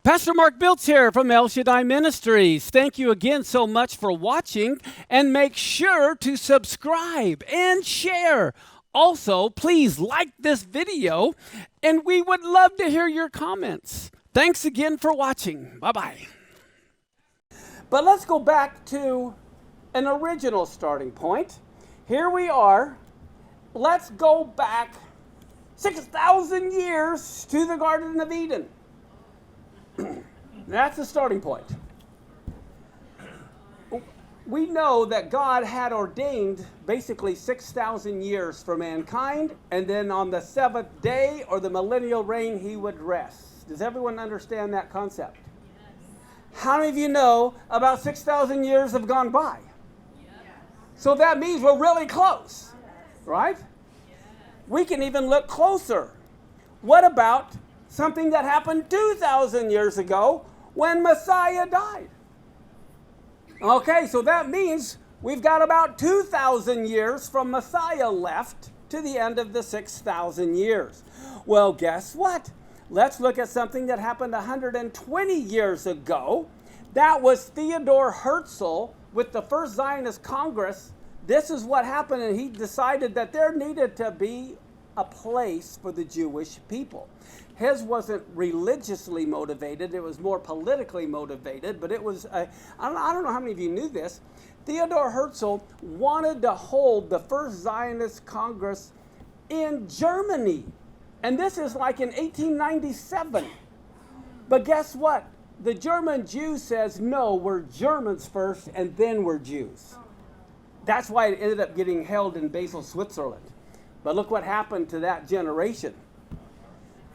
Pastor Mark Biltz here from Shaddai Ministries. Thank you again so much for watching, and make sure to subscribe and share. Also, please like this video, and we would love to hear your comments. Thanks again for watching. Bye-bye. But let's go back to an original starting point. Here we are. Let's go back 6,000 years to the Garden of Eden. That's the starting point. We know that God had ordained basically 6,000 years for mankind, and then on the seventh day or the millennial reign, he would rest. Does everyone understand that concept? Yes. How many of you know about 6,000 years have gone by? Yes. So that means we're really close, right? Yes. We can even look closer. What about something that happened 2,000 years ago when Messiah died? Okay, so that means we've got about 2,000 years from Messiah left to the end of the 6,000 years. Well, guess what? Let's look at something that happened 120 years ago. That was Theodore Herzl with the First Zionist Congress. This is what happened, and he decided that there needed to be a place for the Jewish people. His wasn't religiously motivated, it was more politically motivated, but it was, I don't know how many of you knew this. Theodore Herzl wanted to hold the First Zionist Congress in Germany. And this is like in 1897. But guess what? The German Jew says, no, we're Germans first, and then we're Jews. That's why it ended up getting held in Basel, Switzerland. But look what happened to that generation.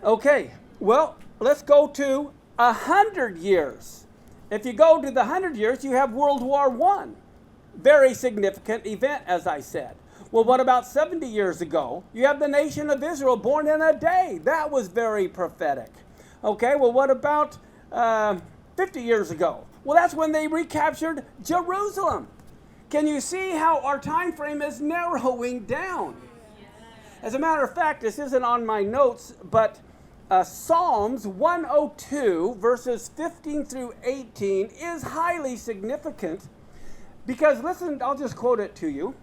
Okay, well, let's go to 100 years. If you go to the 100 years, you have World War I. Very significant event, as I said. Well, what about 70 years ago? You have the nation of Israel born in a day. That was very prophetic. Okay, well, what about 50 years ago? Well, that's when they recaptured Jerusalem. Can you see how our time frame is narrowing down? As a matter of fact, this isn't on my notes, but Psalms 102, verses 15 through 18, is highly significant because, listen, I'll just quote it to you.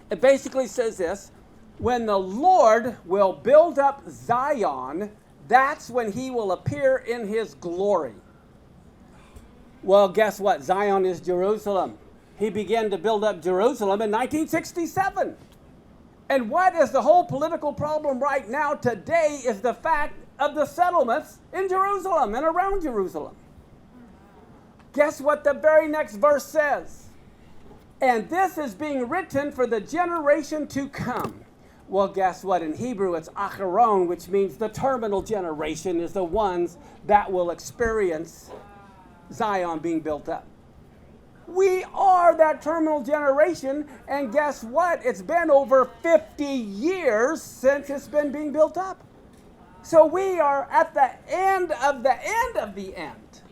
It basically says this: when the Lord will build up Zion, that's when he will appear in his glory. Well, guess what? Zion is Jerusalem. He began to build up Jerusalem in 1967. And what is the whole political problem right now today is the fact of the settlements in Jerusalem and around Jerusalem. Guess what the very next verse says? And this is being written for the generation to come. Well, guess what? In Hebrew, it's acharon, which means the terminal generation is the ones that will experience Zion being built up. We are that terminal generation, and guess what? It's been over 50 years since it's been being built up. So we are at the end of the end of the end.